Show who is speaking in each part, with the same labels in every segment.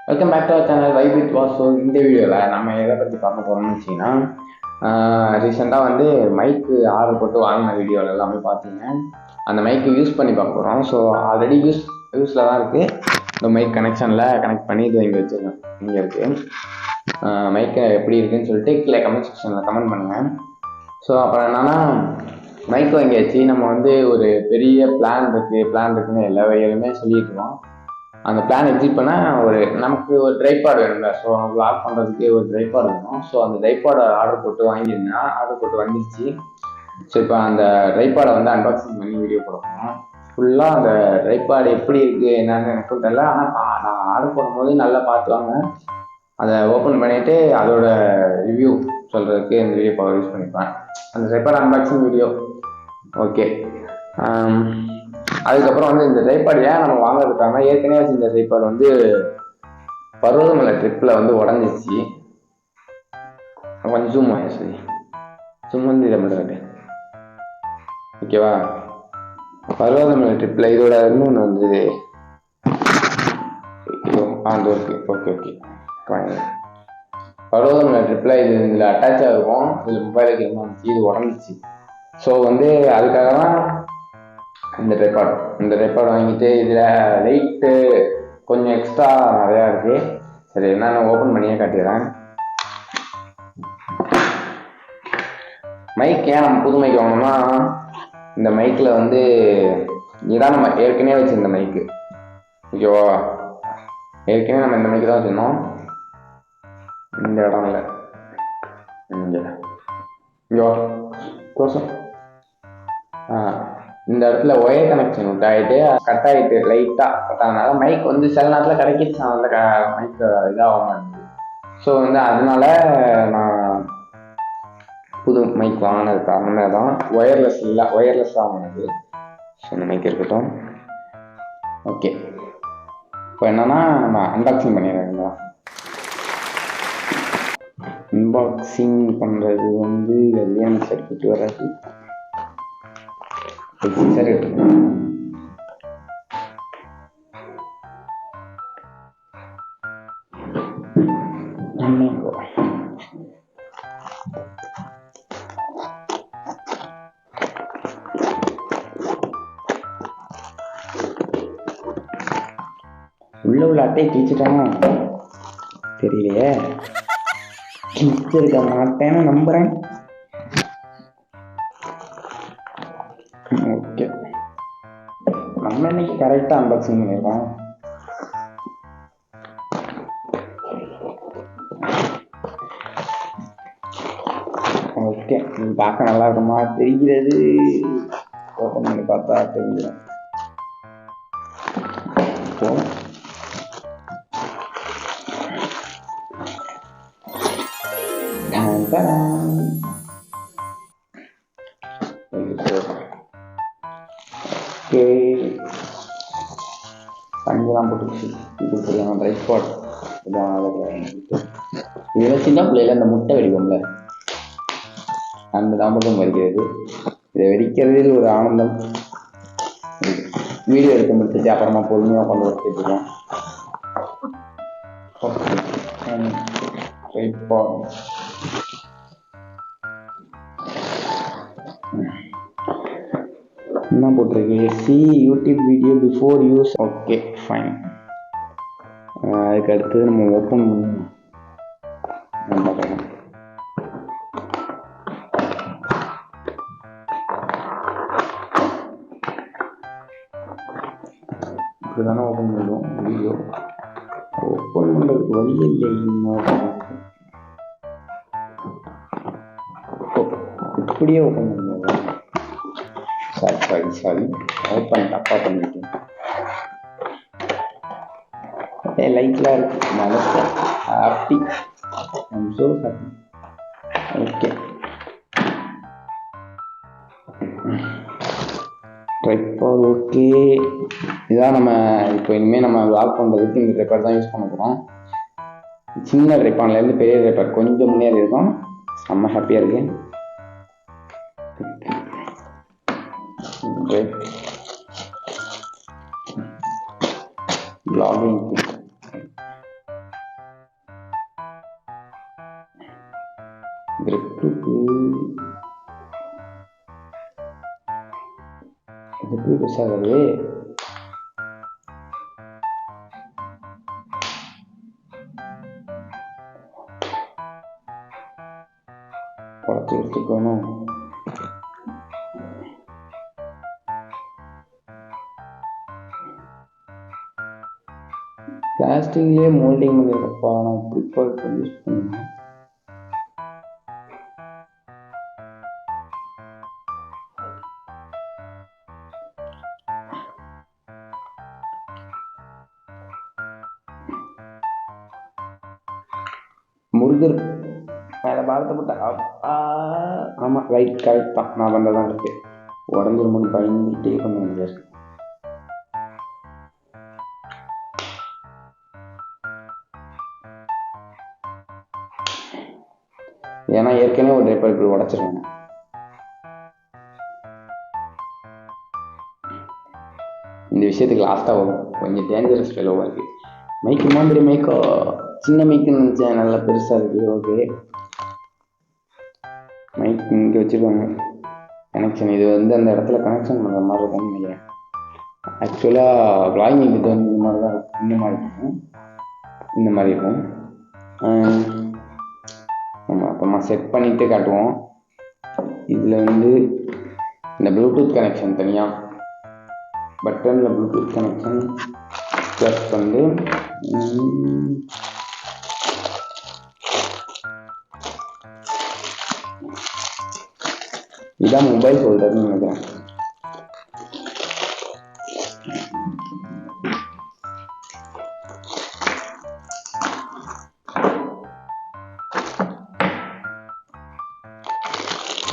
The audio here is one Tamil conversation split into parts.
Speaker 1: Welcome back to our channel vibe with Vasu. இந்த வீடியோவில் நம்ம எதை பற்றி பார்க்க போகிறோம்னு வச்சிங்கன்னா, ரீசெண்டாக வந்து மைக்கு ஆர்டர் போட்டு வாங்கின வீடியோவில் எல்லாமே பார்த்தீங்க. அந்த மைக்கு யூஸ் பண்ணி பார்க்க போகிறோம். ஸோ ஆல்ரெடி யூஸில் தான் இருக்குது. இந்த மைக் கனெக்ஷனில் கனெக்ட் பண்ணி இது இங்கே வச்சுருக்கேன். இங்கே இருக்குது மைக்கு எப்படி இருக்குதுன்னு சொல்லிட்டு கீழே கமெண்ட் செக்ஷனில் கமெண்ட் பண்ணுங்கள். ஸோ அப்புறம் என்னென்னா, மைக் வாங்கியாச்சு. நம்ம வந்து ஒரு பெரிய பிளான் இருக்குன்னு எல்லா வகையிலுமே சொல்லிட்டுருக்கோம். அந்த பிளான் எக்ஸிட் பண்ணால் நமக்கு ஒரு ட்ரைபாட் வேணும்ல. ஸோ வ்ளாக் பண்ணுறதுக்கு ஒரு ட்ரைபாட் வேணும். ஸோ அந்த ட்ரைபாடை ஆர்டர் போட்டு வந்துடுச்சு. ஸோ இப்போ அந்த ட்ரைபாடை வந்து அன்பாக்சிங் பண்ணி வீடியோ போடணும். ஃபுல்லாக அந்த ட்ரைபாட் எப்படி இருக்குது என்னன்னு எனக்கும் தெரியல. ஆனால் நான் ஆர்டர் போடும்போது நல்லா பார்த்துவாங்க. அதை ஓப்பன் பண்ணிவிட்டு அதோட ரிவ்யூ சொல்கிறதுக்கு இந்த வீடியோ யூஸ் பண்ணிப்பேன். அந்த ட்ரைபாட் அன்பாக்சிங் வீடியோ ஓகே. அதுக்கப்புறம் வந்து இந்த ட்ரைபாட் ஏன் நம்ம வாங்குறதுக்காக, ஏற்கனவே வச்சு இந்த ட்ரைபாட் வந்து பருவதமலை ட்ரிப்பில் வந்து உடஞ்சிச்சு. கொஞ்சம் ஜூம் ஆயிடுச்சு. வந்து இதை மட்டும் ஓகேவா. பருவதமலை ட்ரிப்பில் இதோட இன்னொன்று வந்து அந்த இருக்கு. ஓகே பருவதமலை ட்ரிப்பில் இது இதில் அட்டாச்சாக இருக்கும். இதில் மொபைல் வைக்கிறமா இருந்துச்சு. இது உடஞ்சிச்சு. ஸோ வந்து அதுக்காக தான் இந்த ட்ரைபாட் வாங்கிட்டு இதில் லைட்டு கொஞ்சம் எக்ஸ்ட்ரா நிறையா இருக்குது. சரி, நான் ஓப்பன் பண்ணியே காட்டிடுறேன். மைக் ஏன் நம்ம புது மைக் வாங்கணும்னா, இந்த மைக்கில் வந்து இதான் நம்ம ஏற்கனவே வச்சுருந்த மைக்கு. ஓகேவா, ஏற்கனவே நம்ம இந்த மைக்கு தான் வச்சுருந்தோம். இந்த இடம் இல்லை, இங்கே கோசம் இந்த இடத்துல ஒயர் கனெக்ஷன் கட் ஆகிட்டு லைட்டாக கட் ஆனதுனால மைக் வந்து சில நேரத்தில் கிடைக்கிச்சு. அந்த மைக் இதாக மாட்டேங்குது. ஸோ வந்து அதனால நான் புது மைக் வாங்கினது காரணமே தான். ஒயர்லெஸ் வாங்கினது. ஸோ இந்த மைக் இருக்கட்டும். ஓகே, இப்போ என்னன்னா நம்ம அன்பாக்சிங் பண்ணிடுறோங்களா. அன்பாக்சிங் பண்ணுறது வந்து எல்லாம் சர்க்கியூட் வராது. சரி, உள்ள அட்டையை கிழிச்சிட்டானோ தெரியலையே. கிழிச்சிருக்க மாட்டேன்னு நம்புறேன். ஓகே, நம்ம இன்னைக்கு கரெக்டாக அன்பாக்சிங் பண்ணிடுறோம். ஓகே, பார்க்க நல்லா இருக்குமா தெரிகிறது. ஓப்பன் பண்ணி பார்த்தா தெரிஞ்சிடும். ஓகே, பஞ்செல்லாம் போட்டுச்சு. இது புரியாம ட்ரைபாட் இதில் சின்ன பிள்ளையில இந்த முட்டை வெடிக்கும்ல, அந்த தாம்பரம் வெடிக்கிறது. இதை வெடிக்கிறதில் ஒரு ஆனந்தம். வீடியோ எடுக்க முடிச்சுட்டு அப்புறமா பொறுமையாக கொண்டு வச்சுருக்கோம். என்ன போட்டிருக்கு, C YouTube video before use. Okay fine. அதுக்கு அடுத்தது நம்ம ஓப்பன் பண்ணணும். இப்படிதானே ஓப்பன் பண்ணுவோம். வீடியோ ஓப்பன் பண்ணுறதுக்கு வழி இல்லை. இப்படியே ஓப்பன் பண்ணுவோம். சாரி ஓப்பன் தப்பாக பண்ணிட்டேன். லைட்லாம் இருக்கு மனசு happy. I'm so happy. Okay, tripod okay. இதான் நம்ம இப்போ இனிமேல் நம்ம வ்ளாக் பண்ணுறதுக்கு இந்த ட்ரைபாட் தான் யூஸ் பண்ண போகிறோம். சின்ன ட்ரைபாட்லேருந்து பெரிய ட்ரைபாட் கொஞ்சம் முன்னேறி இருக்கும். செம்ம ஹாப்பியாக இருக்கு. vlogging கிரிப்புக்கு எப்படி பெருசாகுது? உடச்சி எடுத்துக்கணும். பிளாஸ்டிக்லேயே மோல்டிங் பண்ணிருக்கப்பா. நான் இப்படி போட்டு யூஸ் பண்ணுவேன். முருகர் மேலே பாரத்தை போட்டா. ஆமாம், ரைட், கரெக்ட் தான். நான் பண்ணதான் இருக்கு. உடஞ்சிருமோன்னு பயந்துட்டே பண்ண முடியாது. ஏன்னா ஏற்கனவே ஒரு டைப்பர் இப்படி உடச்சிருவேன். இந்த விஷயத்துக்கு லாஸ்ட்டாக வரும். கொஞ்சம் டேஞ்சரஸ் ஃபெலோவாக இருக்கு. மைக்கு மாதிரி மைக்கோ சின்ன மைக்குன்னு நினச்சேன், நல்லா பெருசாக இருக்கு. ஓகே, மைக் இங்கே வச்சுருவாங்க கனெக்ஷன். இது வந்து அந்த இடத்துல கனெக்ஷன் பண்ணுற மாதிரி இருக்கும்னு நினைக்கிறேன். ஆக்சுவலாக வ்ளாகிங் இது வந்து இந்த மாதிரி தான் இருக்கும். இந்த மாதிரி இருக்கும். நம்ம அப்புறமா செட் பண்ணிவிட்டு காட்டுவோம். இதில் வந்து இந்த ப்ளூடூத் கனெக்ஷன் தனியாக, பட்டனில் ப்ளூடூத் கனெக்ஷன் ப்ளஸ் வந்து இதான் மொபைல் ஹோல்டர்னு நினைக்கிறேன்.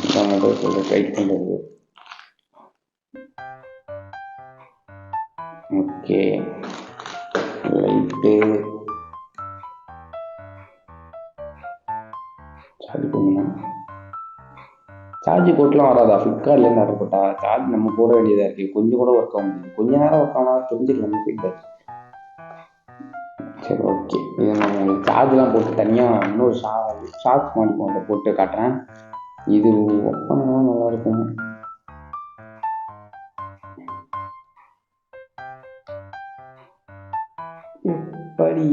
Speaker 1: இதான் மொபைல் ஹோல்டர் டைட் பண்ணுறது. ஓகே, லைட்டு சார்ஜ் பண்ணணும். சார்ஜ் போட்டுலாம் வராதா? ஃப்ளிப்கார்ட்லேருந்து ஆர்டர் போட்டா சார்ஜ் நம்ம போட வேண்டியதாக இருக்குது. கொஞ்சம் கூட ஒர்க் ஆக முடியாது. கொஞ்ச நேரம் ஒர்க் ஆனால் தெரிஞ்சுக்கலாம் ஃபீட்பேக். சரி, ஓகே. இதை நான் உங்களுக்கு சார்ஜ்லாம் போட்டு தனியாக இன்னொரு ஷார்ட்ஸ் மாதிரி போட்டு போட்டு காட்டுறேன். இது ஒர்க் பண்ணால் நல்லாயிருக்கும். எப்படி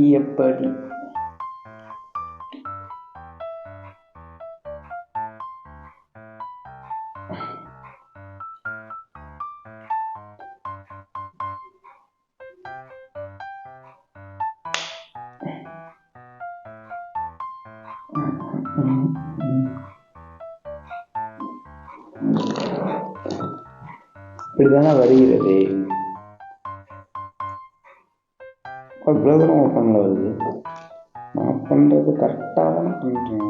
Speaker 1: இப்படிதானே வருகிறது. இவ்வளோ தூரம் ஓப்பனில் வருது. நான் பண்ணுறது கரெக்டாக தான் பண்ணுறேன்.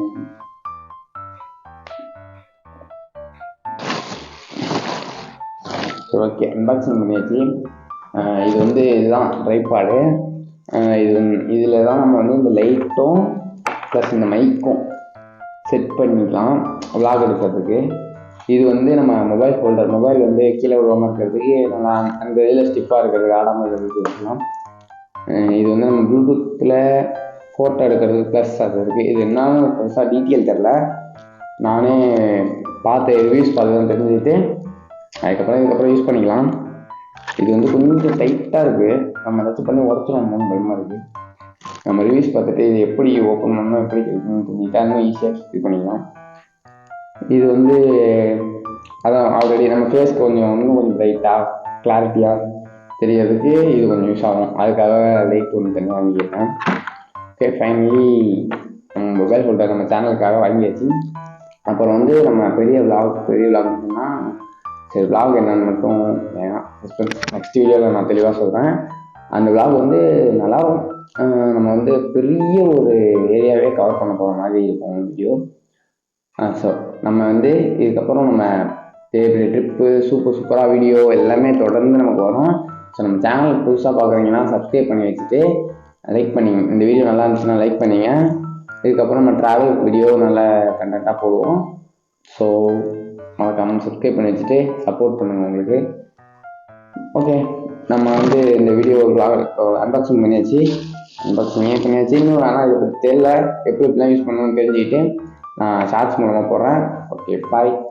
Speaker 1: சரி, ஓகே, அன்பாக்சிங் பண்ணியாச்சு. இது வந்து இதுதான் ட்ரைபாடு. இதில் தான் நம்ம வந்து இந்த லைட்டும் ப்ளஸ் இந்த மைக்கும் செட் பண்ணிக்கலாம் விளாக் எடுக்கிறதுக்கு. இது வந்து நம்ம மொபைல் ஹோல்டர், மொபைல் வந்து கீழே விழுவாமல் இருக்கிறதுக்கு, நம்ம அந்த இதில் ஸ்டிப்பாக இருக்கிறது ஆடாமல் இருக்கிறதுக்கு வச்சுக்கலாம். இது வந்து நம்ம ப்ளூடூத்தில் ஃபோட்டோ எடுக்கிறதுக்கு ப்ளஸ் அது இருக்குது. இது என்னன்னு பெருசாக டீட்டெயில் தெரில, நானே பார்த்து ரிவ்யூஸ் பார்த்து தான் தெரிஞ்சுக்கிட்டு இதுக்கப்புறம் யூஸ் பண்ணிக்கலாம். இது வந்து கொஞ்சம் டைட்டாக இருக்குது. நம்ம ஏதாச்சும் பண்ணி உடச்சிடணும்னு பயமாக இருக்குது. நம்ம ரிவ்யூஸ் பார்த்துட்டு இது எப்படி ஓப்பன் பண்ணணும், எப்படி இருக்குன்னு தெரிஞ்சுக்கிட்டா இன்னும் ஈஸியாக இது பண்ணிக்கலாம். இது வந்து அதான் ஆல்ரெடி நம்ம ஃபேஸ் இன்னும் கொஞ்சம் பிரைட்டாக கிளாரிட்டியாக தெரியறதுக்கு இது கொஞ்சம் யூஸ் ஆகும். அதுக்காக லைட் ஒன்று தண்ணி வாங்கிக்கிறேன். ஓகே, ஃபைனலி நம்ம மொபைல் ஹோல்டர் நம்ம சேனலுக்காக வாங்கியாச்சு. அப்புறம் வந்து நம்ம பெரிய விளாக்னா சரி, விளாக் என்னன்னு மட்டும் வேணாம், நெக்ஸ்ட் வீடியோவில் நான் தெளிவாக சொல்கிறேன். அந்த விளாக் வந்து நல்லாவும் நம்ம வந்து பெரிய ஒரு ஏரியாவே கவர் பண்ண போகிற மாதிரி இருக்கும் வீடியோ. ஸோ நம்ம வந்து இதுக்கப்புறம் நம்ம பெரிய ட்ரிப்பு சூப்பராக வீடியோ எல்லாமே தொடர்ந்து நமக்கு வரும். ஸோ நம்ம சேனல் புதுசாக பார்க்குறீங்கன்னா சப்ஸ்கிரைப் பண்ணி வச்சுட்டு லைக் பண்ணிங்க. இந்த வீடியோ நல்லா இருந்துச்சுன்னா லைக் பண்ணிங்க. இதுக்கப்புறம் நம்ம ட்ராவல் வீடியோ நல்ல கண்டென்ட்டாக போடுவோம். ஸோ மறக்காமல் சப்ஸ்கிரைப் பண்ணி வச்சுட்டு சப்போர்ட் பண்ணுங்கள் உங்களுக்கு. ஓகே, நம்ம வந்து இந்த வீடியோ அன்பாக்சிங் பண்ணியாச்சு. இன்னும் ஆனால் இதை பற்றி தெரியல, எப்படிலாம் யூஸ் பண்ணணும்னு தெரிஞ்சுக்கிட்டு நான் ஷார்ட்ஸ் மூலமாக போடுறேன். ஓகே, பாய்.